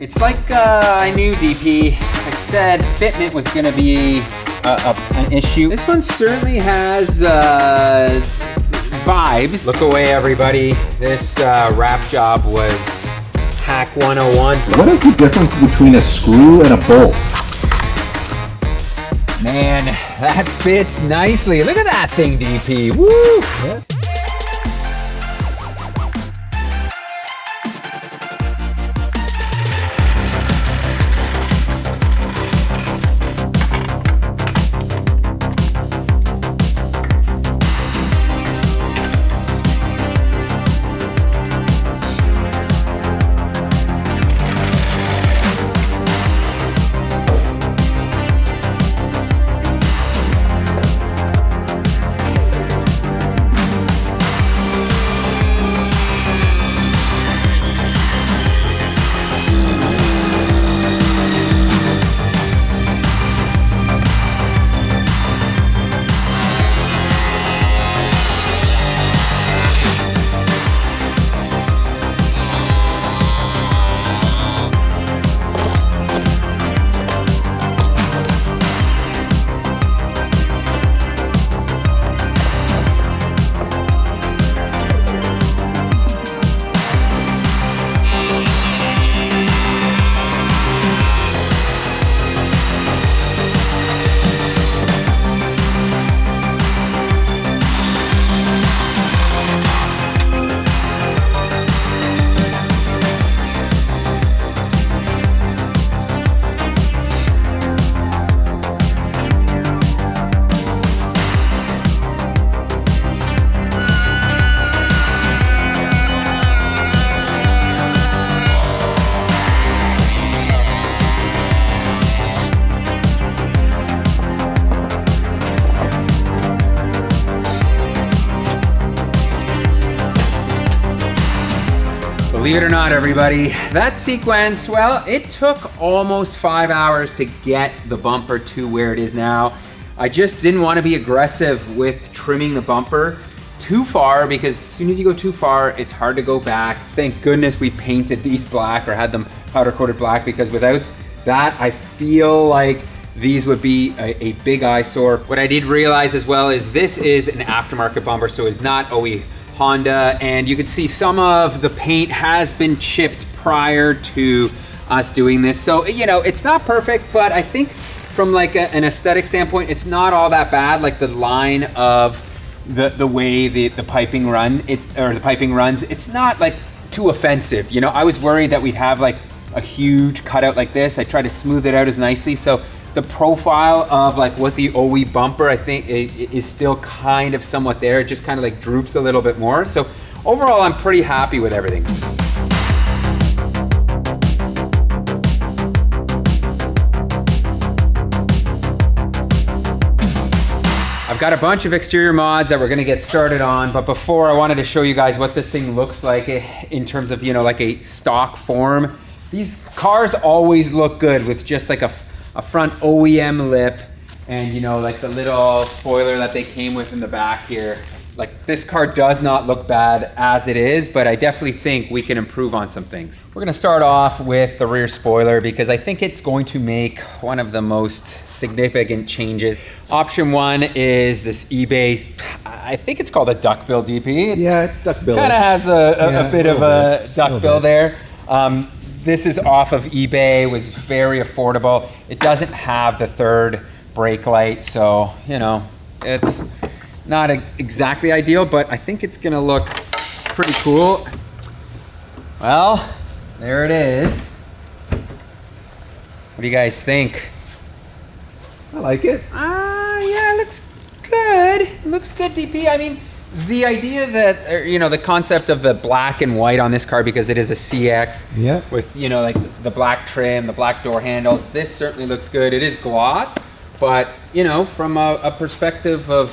It's like I knew, DP. I said fitment was gonna be an issue. This one certainly has vibes. Look away, everybody. This wrap job was hack 101. What is the difference between a screw and a bolt? Man, that fits nicely. Look at that thing, DP. Woo! Yeah. Believe it or not, everybody, that sequence, well, it took almost 5 hours to get the bumper to where it is now. I just didn't want to be aggressive with trimming the bumper too far, because as soon as you go too far, it's hard to go back. Thank goodness we painted these black or had them powder coated black, because without that, I feel like these would be a big eyesore. What I did realize as well is this is an aftermarket bumper, so it's not OE Honda, and you can see some of the paint has been chipped prior to us doing this. So, you know, it's not perfect, but I think from like an aesthetic standpoint, it's not all that bad. Like the line of the way the piping runs, it's not like too offensive. You know, I was worried that we'd have like a huge cutout like this. I tried to smooth it out as nicely. So the profile of like what the OE bumper, I think it is still kind of somewhat there. It just kind of like droops a little bit more. So overall, I'm pretty happy with everything. I've got a bunch of exterior mods that we're gonna get started on, but before I wanted to show you guys what this thing looks like in terms of, you know, like a stock form. These cars always look good with just like a front OEM lip and, you know, like the little spoiler that they came with in the back here. Like this car does not look bad as it is, but I definitely think we can improve on some things. We're gonna start off with the rear spoiler because I think it's going to make one of the most significant changes. Option one is this eBay, I think it's called a duckbill, DP. Yeah, it's duckbill. Kind of has a bit of a duckbill there. This is off of eBay, was very affordable. It doesn't have the third brake light, so, you know, it's not exactly ideal, but I think it's gonna look pretty cool. Well, there it is. What do you guys think? I like it. Yeah, it looks good. It looks good, DP. I mean, the idea that, you know, the concept of the black and white on this car, because it is a CX with, you know, like the black trim, the black door handles, this certainly looks good. It is gloss, but, you know, from a perspective of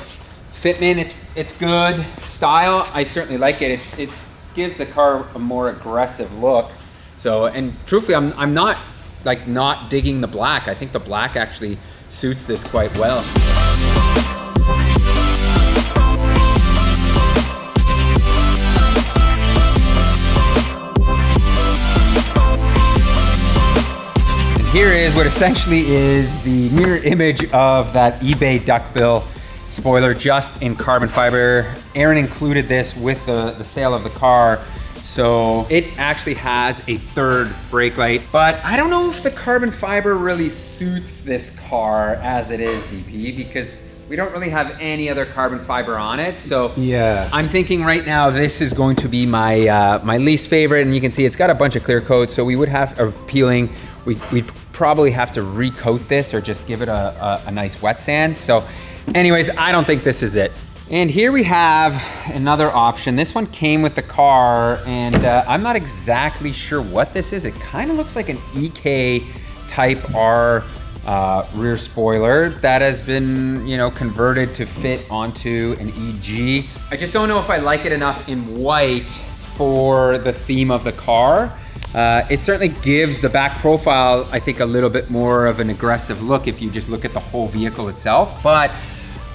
fitment, it's good. Style, I certainly like it. It gives the car a more aggressive look. So, and truthfully, I'm not digging the black. I think the black actually suits this quite well. here is what essentially is the mirror image of that eBay duckbill spoiler, just in carbon fiber. Aaron included this with the sale of the car. So it actually has a third brake light, but I don't know if the carbon fiber really suits this car as it is, DP, because we don't really have any other carbon fiber on it. So yeah, I'm thinking right now this is going to be my my least favorite, and you can see it's got a bunch of clear coat, so we would have peeling. We'd probably have to recoat this or just give it a nice wet sand. So anyways, I don't think this is it. And here we have another option. This one came with the car, and I'm not exactly sure what this is. It kind of looks like an EK Type R rear spoiler that has been, you know, converted to fit onto an EG. I just don't know if I like it enough in white for the theme of the car. It certainly gives the back profile, I think, a little bit more of an aggressive look if you just look at the whole vehicle itself. But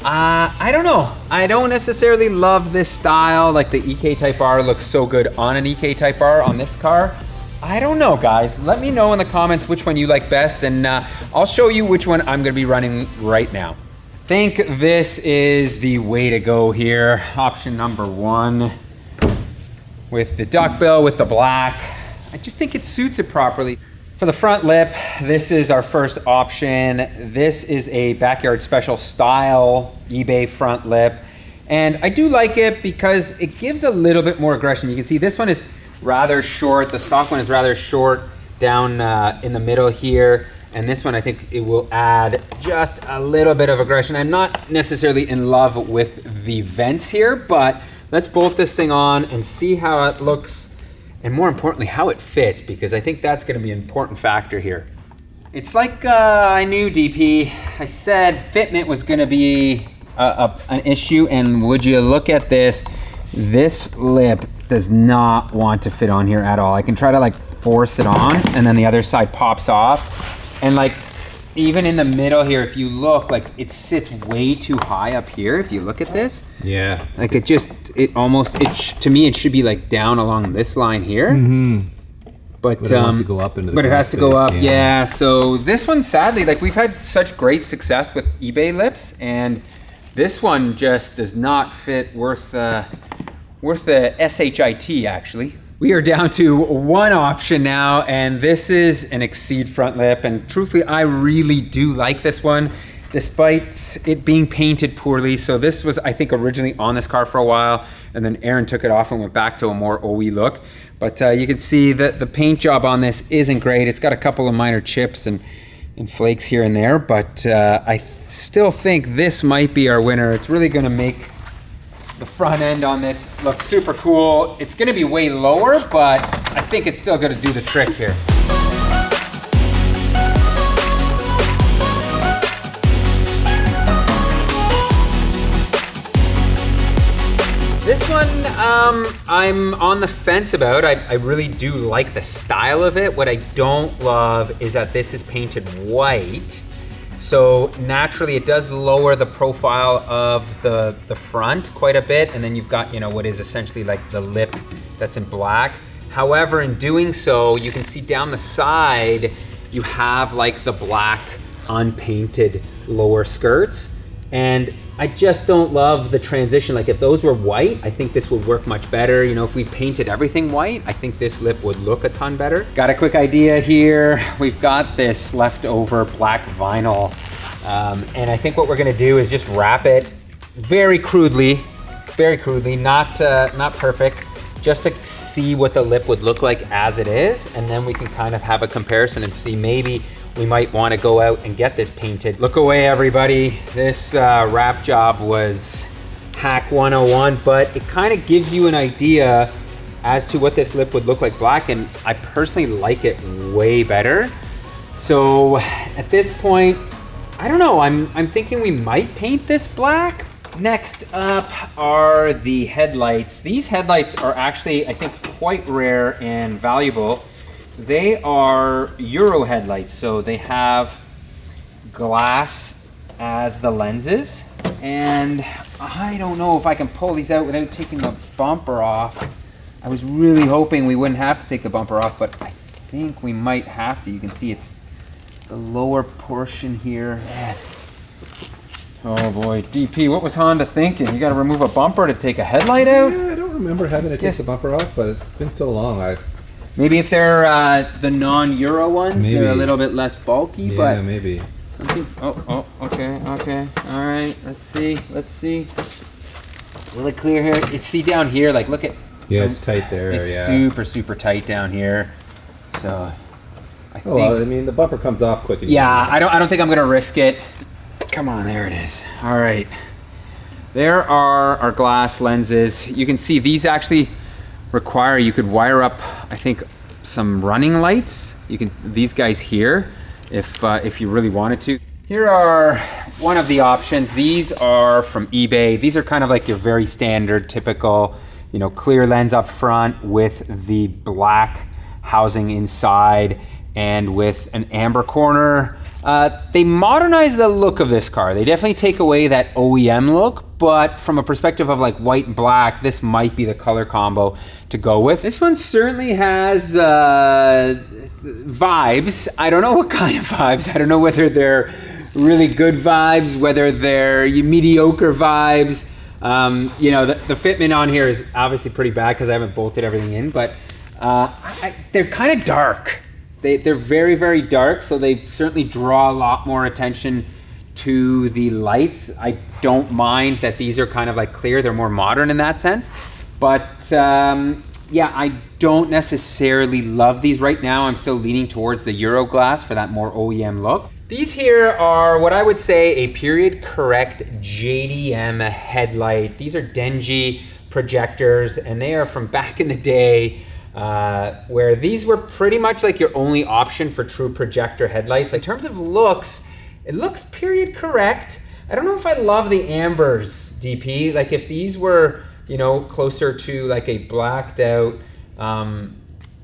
I don't know. I don't necessarily love this style. Like the EK Type R looks so good on an EK Type R on this car. I don't know, guys. Let me know in the comments which one you like best, and I'll show you which one I'm gonna be running right now. I think this is the way to go here. Option number one with the duckbill, with the black. I just think it suits it properly. For the front lip, this is our first option. This is a backyard special style eBay front lip. And I do like it because it gives a little bit more aggression. You can see this one is rather short. The stock one is rather short down in the middle here. And this one, I think it will add just a little bit of aggression. I'm not necessarily in love with the vents here, but let's bolt this thing on and see how it looks. And more importantly, how it fits, because I think that's gonna be an important factor here. It's like I knew, DP. I said fitment was gonna be an issue, and would you look at this? This lip does not want to fit on here at all. I can try to like force it on, and then the other side pops off. And like, even in the middle here, if you look, like it sits way too high up here. If you look at this. Yeah. Like to me, it should be like down along this line here. Mm-hmm. But it wants to go up into the it has to go up, yeah. So this one, sadly, like we've had such great success with eBay lips, and this one just does not fit worth the SHIT, actually. We are down to one option now, and this is an Exceed front lip. And truthfully, I really do like this one, despite it being painted poorly. So this was, I think, originally on this car for a while, and then Aaron took it off and went back to a more OE look. But you can see that the paint job on this isn't great. It's got a couple of minor chips and flakes here and there, but I still think this might be our winner. It's really gonna make the front end on this looks super cool. It's gonna be way lower, but I think it's still gonna do the trick here. This one, I'm on the fence about. I really do like the style of it. What I don't love is that this is painted white. So naturally it does lower the profile of the front quite a bit, and then you've got, you know, what is essentially like the lip that's in black. However, in doing so, you can see down the side, you have like the black unpainted lower skirts. And I just don't love the transition. Like if those were white, I think this would work much better. You know, if we painted everything white, I think this lip would look a ton better. Got a quick idea here. We've got this leftover black vinyl. And I think what we're gonna do is just wrap it very crudely, not perfect, just to see what the lip would look like as it is. And then we can kind of have a comparison and see maybe we might want to go out and get this painted. Look away, everybody. This wrap job was hack 101, but it kind of gives you an idea as to what this lip would look like black, and I personally like it way better. So at this point, I don't know, I'm thinking we might paint this black. Next up are the headlights. These headlights are actually, I think, quite rare and valuable. They are Euro headlights, so they have glass as the lenses, and I don't know if I can pull these out without taking the bumper off. I was really hoping we wouldn't have to take the bumper off, but I think we might have to. You can see it's the lower portion here. Man. Oh boy, DP, what was Honda thinking? You got to remove a bumper to take a headlight out? Yeah, I don't remember having to take the bumper off, but it's been so long. Maybe if they're the non-Euro ones, they're a little bit less bulky, but... Yeah, maybe. Something's... Oh, okay. All right, let's see. Will it clear here? It's, see down here, like look at... Yeah, it's tight there, It's super tight down here. So, I think... well, I mean, the bumper comes off quick. Yeah, I don't think I'm gonna risk it. Come on, there it is. All right. There are our glass lenses. You can see these actually require, you could wire up, I think, some running lights. These guys here, if you really wanted to. Here are one of the options. These are from eBay. These are kind of like your very standard, typical, clear lens up front with the black housing inside and with an amber corner. They modernize the look of this car. They definitely take away that OEM look, but from a perspective of like white and black, this might be the color combo to go with. This one certainly has vibes. I don't know what kind of vibes. I don't know whether they're really good vibes, whether they're mediocre vibes. The fitment on here is obviously pretty bad because I haven't bolted everything in, but they're kind of dark. They're very, very dark, so they certainly draw a lot more attention to the lights. I don't mind that these are kind of like clear. They're more modern in that sense. But yeah, I don't necessarily love these right now. I'm still leaning towards the Euro glass for that more OEM look. These here are what I would say a period correct JDM headlight. These are Denji projectors, and they are from back in the day, where these were pretty much like your only option for true projector headlights. In terms of looks, it looks period correct. I don't know if I love the ambers, DP. Like if these were, closer to like a blacked out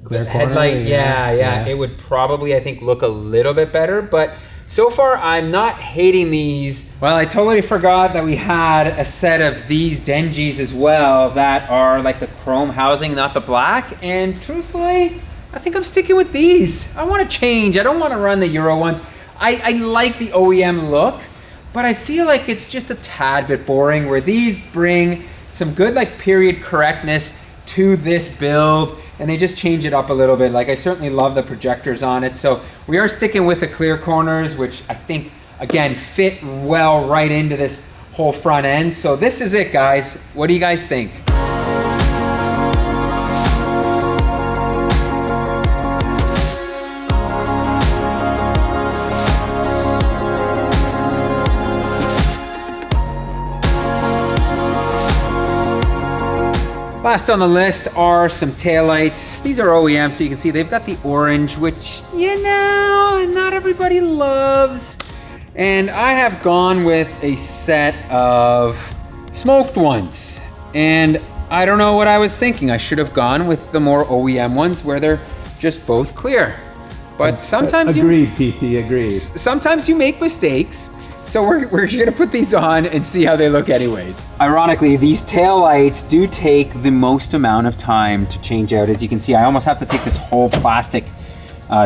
headlight, yeah, it would probably, I think, look a little bit better. But so far, I'm not hating these. Well, I totally forgot that we had a set of these Denjis as well that are like the chrome housing, not the black. And truthfully, I think I'm sticking with these. I want to change. I don't want to run the Euro ones. I like the OEM look, but I feel like it's just a tad bit boring, where these bring some good like period correctness to this build, and they just change it up a little bit. Like I certainly love the projectors on it. So we are sticking with the clear corners, which I think, again, fit well right into this whole front end. So this is it, guys. What do you guys think? Last on the list are some taillights. These are OEM, so you can see they've got the orange, which, not everybody loves. And I have gone with a set of smoked ones. And I don't know what I was thinking. I should have gone with the more OEM ones where they're just both clear. But sometimes agreed, PT, agreed. Sometimes you make mistakes. So we're gonna put these on and see how they look anyways. Ironically, these tail lights do take the most amount of time to change out. As you can see, I almost have to take this whole plastic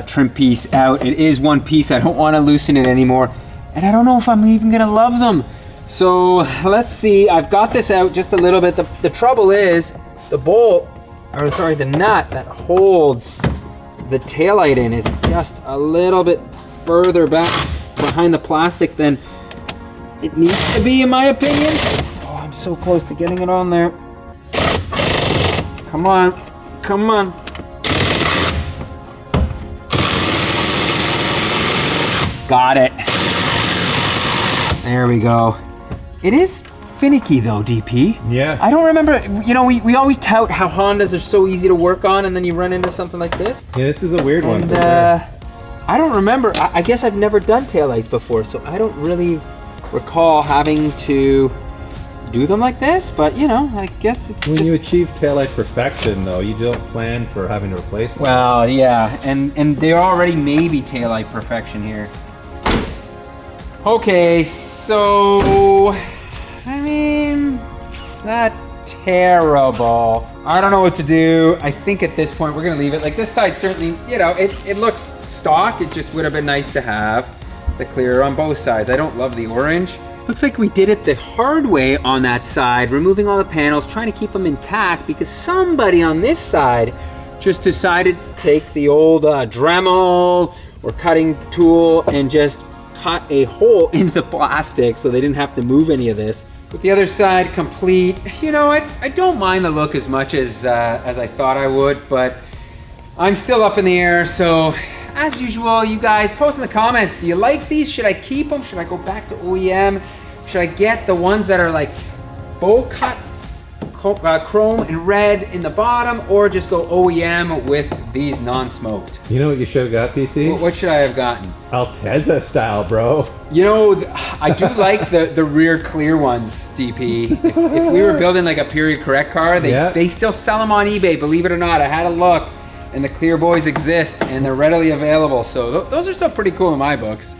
trim piece out. It is one piece. I don't want to loosen it anymore. And I don't know if I'm even gonna love them. So let's see. I've got this out just a little bit. The trouble is the nut that holds the taillight in is just a little bit further back behind the plastic than it needs to be, in my opinion. Oh, I'm so close to getting it on there. Come on. Got it. There we go. It is finicky though, DP. Yeah. I don't remember, we always tout how Hondas are so easy to work on, and then you run into something like this. Yeah, this is a weird one. I don't remember. I guess I've never done taillights before, so I don't really recall having to do them like this, but I guess it's when you achieve taillight perfection, though, you don't plan for having to replace them. Well, yeah, and they're already maybe taillight perfection here. Okay, so I mean, it's not terrible. I don't know what to do. I think at this point we're gonna leave it. Like this side certainly, you know, it looks stock. It just would have been nice to have the clear on both sides. I don't love the orange. Looks like we did it the hard way on that side, removing all the panels, trying to keep them intact because somebody on this side just decided to take the old Dremel or cutting tool and just cut a hole into the plastic so they didn't have to move any of this. With the other side complete, you know, I don't mind the look as much as I thought I would, but I'm still up in the air. So as usual, you guys post in the comments, do you like these? Should I keep them? Should I go back to OEM? Should I get the ones that are like full cut chrome and red in the bottom, or just go OEM with these non-smoked? You know what you should have got, PT? What should I have gotten? Alteza style, bro. You know, I do like the rear clear ones, DP. If we were building like a period correct car, they still sell them on eBay, believe it or not. I had a look, and the clear boys exist, and they're readily available. So those are still pretty cool in my books.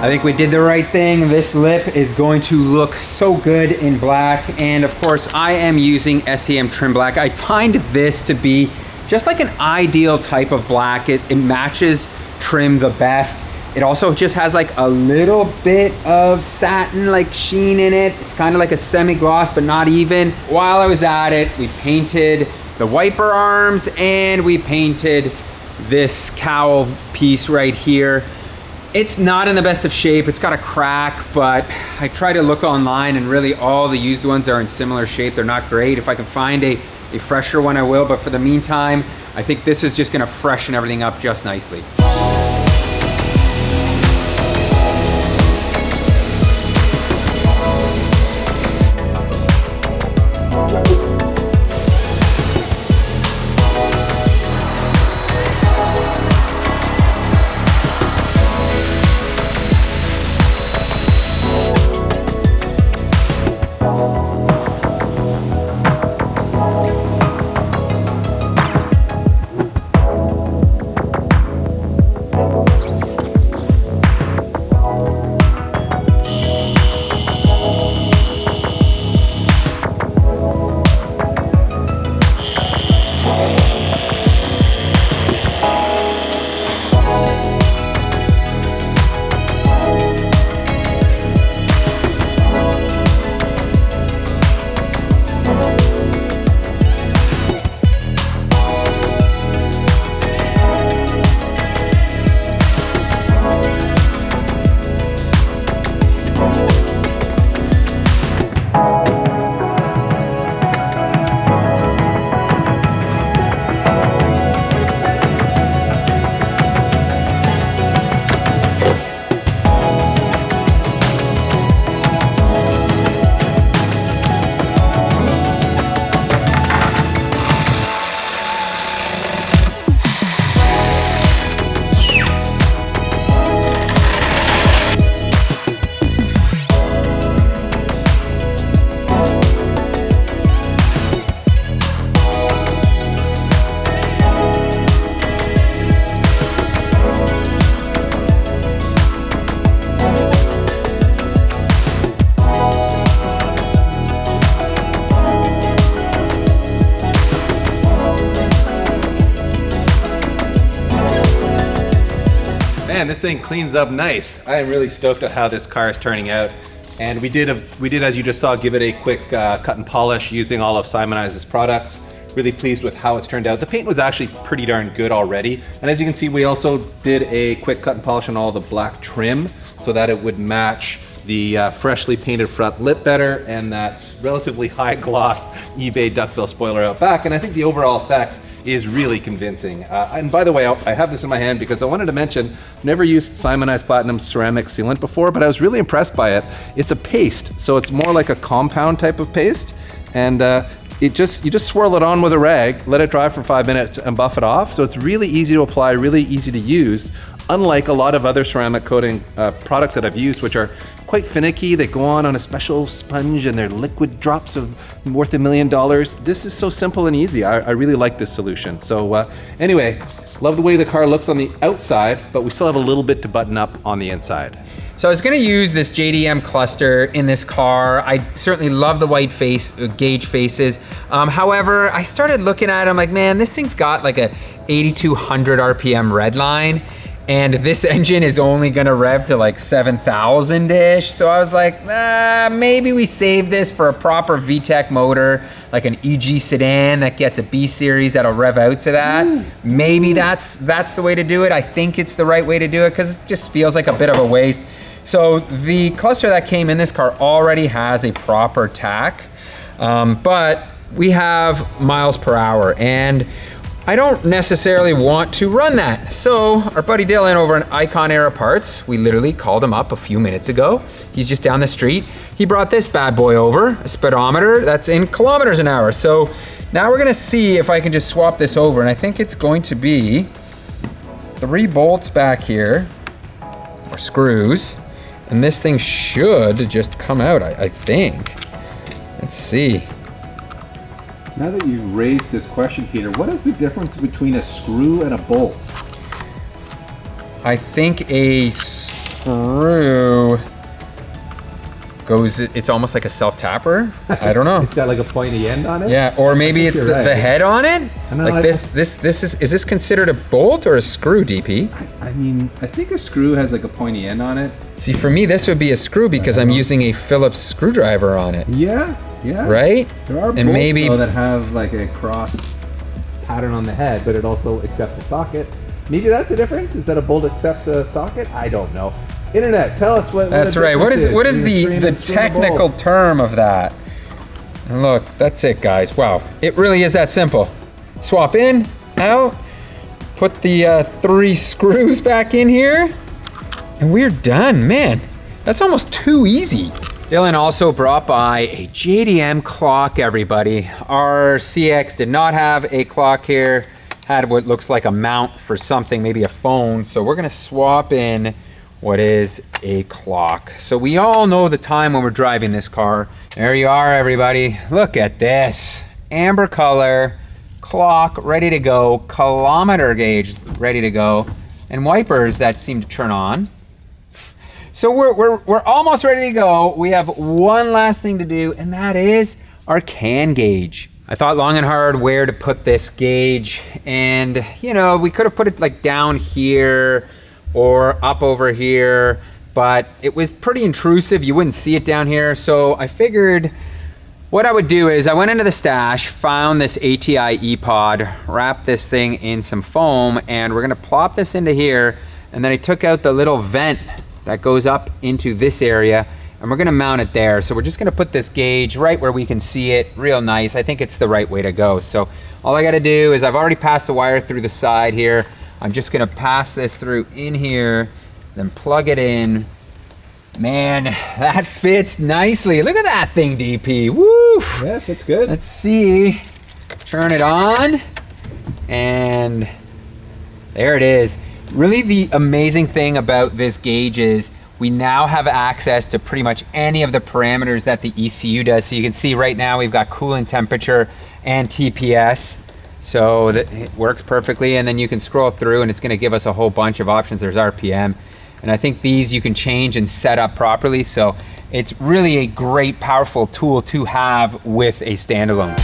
I think we did the right thing. This lip is going to look so good in black. And of course, I am using SEM trim black. I find this to be just like an ideal type of black. It matches trim the best. It also just has like a little bit of satin like sheen in it. It's kind of like a semi-gloss, but not even. While I was at it, we painted the wiper arms and we painted this cowl piece right here. It's not in the best of shape. It's got a crack, but I try to look online and really all the used ones are in similar shape. They're not great. If I can find a fresher one, I will. But for the meantime, I think this is just gonna freshen everything up just nicely. Man, this thing cleans up nice. I am really stoked at how this car is turning out. And we did, as you just saw, give it a quick cut and polish using all of Simonize's products. Really pleased with how it's turned out. The paint was actually pretty darn good already. And as you can see, we also did a quick cut and polish on all the black trim so that it would match the freshly painted front lip better and that relatively high gloss eBay duckbill spoiler out back. And I think the overall effect is really convincing. And by the way, I have this in my hand because I wanted to mention, I've never used Simonized Platinum ceramic sealant before, but I was really impressed by it. It's a paste, so it's more like a compound type of paste. And you just swirl it on with a rag, let it dry for 5 minutes and buff it off. So it's really easy to apply, really easy to use, unlike a lot of other ceramic coating products that I've used, which are quite finicky. They go on a special sponge and they're liquid drops of worth $1 million. This is so simple and easy. I really like this solution. So anyway, love the way the car looks on the outside, but we still have a little bit to button up on the inside. So I was gonna use this JDM cluster in this car. I certainly love the white gauge faces. However, I started looking at it, I'm like, man, this thing's got like a 8,200 RPM red line, and this engine is only gonna rev to like 7,000-ish. So I was like, maybe we save this for a proper VTEC motor, like an EG sedan that gets a B series that'll rev out to that. Maybe that's the way to do it. I think it's the right way to do it because it just feels like a bit of a waste. So the cluster that came in this car already has a proper tach, but we have miles per hour, and I don't necessarily want to run that. So our buddy Dylan over in Icon Era Parts, we literally called him up a few minutes ago. He's just down the street. He brought this bad boy over, a speedometer that's in kilometers an hour. So now we're gonna see if I can just swap this over, and I think it's going to be 3 bolts back here, or screws, and this thing should just come out, I think. Let's see. Now that you've raised this question, Peter, what is the difference between a screw and a bolt? I think a screw goes, it's almost like a self-tapper. I don't know. It's got like a pointy end on it? Yeah, or maybe it's the head on it? Like this is this considered a bolt or a screw, DP? I mean, I think a screw has like a pointy end on it. See, for me, this would be a screw because I'm using a Phillips screwdriver on it. Yeah. Right? There are bolts though, that have like a cross pattern on the head, but it also accepts a socket. Maybe that's the difference, is that a bolt accepts a socket? I don't know. Internet, tell us what that's right. What is the technical term of that? And look, that's it, guys. Wow, it really is that simple. Swap in, out, put the 3 screws back in here, and we're done. Man, that's almost too easy. Dylan also brought by a JDM clock, everybody. Our CX did not have a clock here, had what looks like a mount for something, maybe a phone. So we're gonna swap in what is a clock. So we all know the time when we're driving this car. There you are, everybody. Look at this. Amber color, clock ready to go, kilometer gauge ready to go, and wipers that seem to turn on. So we're almost ready to go. We have one last thing to do, and that is our can gauge. I thought long and hard where to put this gauge, and you know, we could have put it like down here or up over here, but it was pretty intrusive. You wouldn't see it down here. So I figured what I would do is I went into the stash, found this ATI E-Pod, wrapped this thing in some foam, and we're gonna plop this into here, and then I took out the little vent that goes up into this area, and we're gonna mount it there. So we're just gonna put this gauge right where we can see it real nice. I think it's the right way to go. So all I gotta do is I've already passed the wire through the side here. I'm just gonna pass this through in here, then plug it in. Man, that fits nicely. Look at that thing, DP. Woo! Yeah, it fits good. Let's see. Turn it on, and there it is. Really, the amazing thing about this gauge is we now have access to pretty much any of the parameters that the ECU does. So you can see right now we've got coolant temperature and TPS. So that it works perfectly, and then you can scroll through and it's gonna give us a whole bunch of options. There's RPM, and I think these you can change and set up properly. So it's really a great, powerful tool to have with a standalone.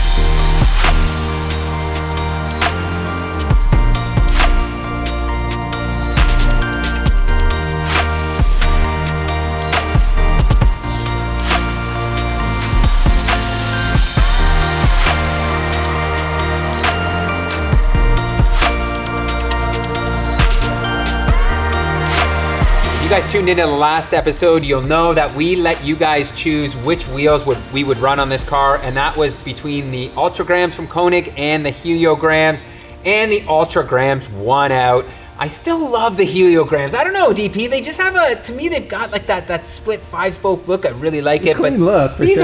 You guys tuned into the last episode, you'll know that we let you guys choose which wheels we would run on this car, and that was between the Ultragrams from Koenig and the Heliograms, and the Ultragrams won out. I still love the heliograms. I don't know, DP. They just have to me, they've got like that split 5-spoke look. I really like it. Clean But look, for these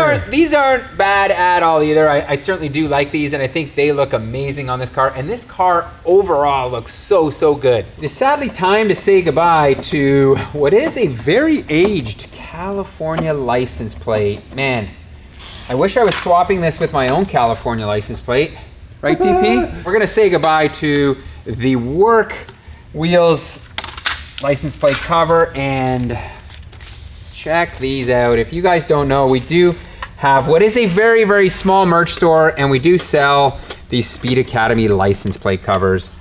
sure. aren't bad at all either. I certainly do like these, and I think they look amazing on this car. And this car overall looks so good. It's sadly time to say goodbye to what is a very aged California license plate. Man, I wish I was swapping this with my own California license plate. Right, DP? We're gonna say goodbye to the work wheels license plate cover, and check these out. If you guys don't know, we do have what is a very small merch store, and we do sell these Speed Academy license plate covers.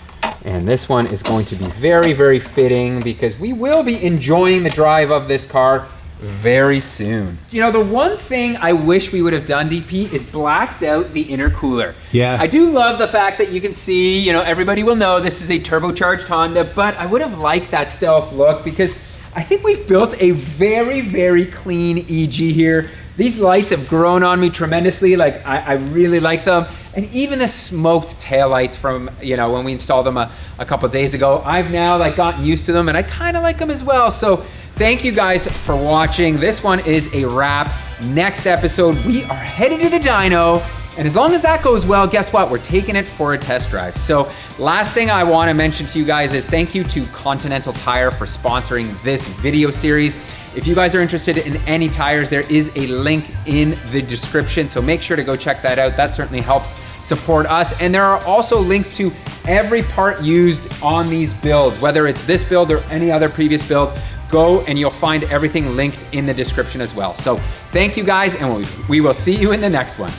And this one is going to be very fitting because we will be enjoying the drive of this car very soon. You know, the one thing I wish we would have done, DP, is blacked out the intercooler. Yeah. I do love the fact that you can see, you know, everybody will know this is a turbocharged Honda, but I would have liked that stealth look because I think we've built a very clean EG here. These lights have grown on me tremendously. Like, I really like them. And even the smoked taillights from, you know, when we installed them a couple days ago, I've now like gotten used to them, and I kind of like them as well. So thank you guys for watching. This one is a wrap. Next episode, we are headed to the dyno. And as long as that goes well, guess what? We're taking it for a test drive. So last thing I want to mention to you guys is thank you to Continental Tire for sponsoring this video series. If you guys are interested in any tires, there is a link in the description. So make sure to go check that out. That certainly helps support us. And there are also links to every part used on these builds, whether it's this build or any other previous build. Go and you'll find everything linked in the description as well. So thank you guys, and we will see you in the next one.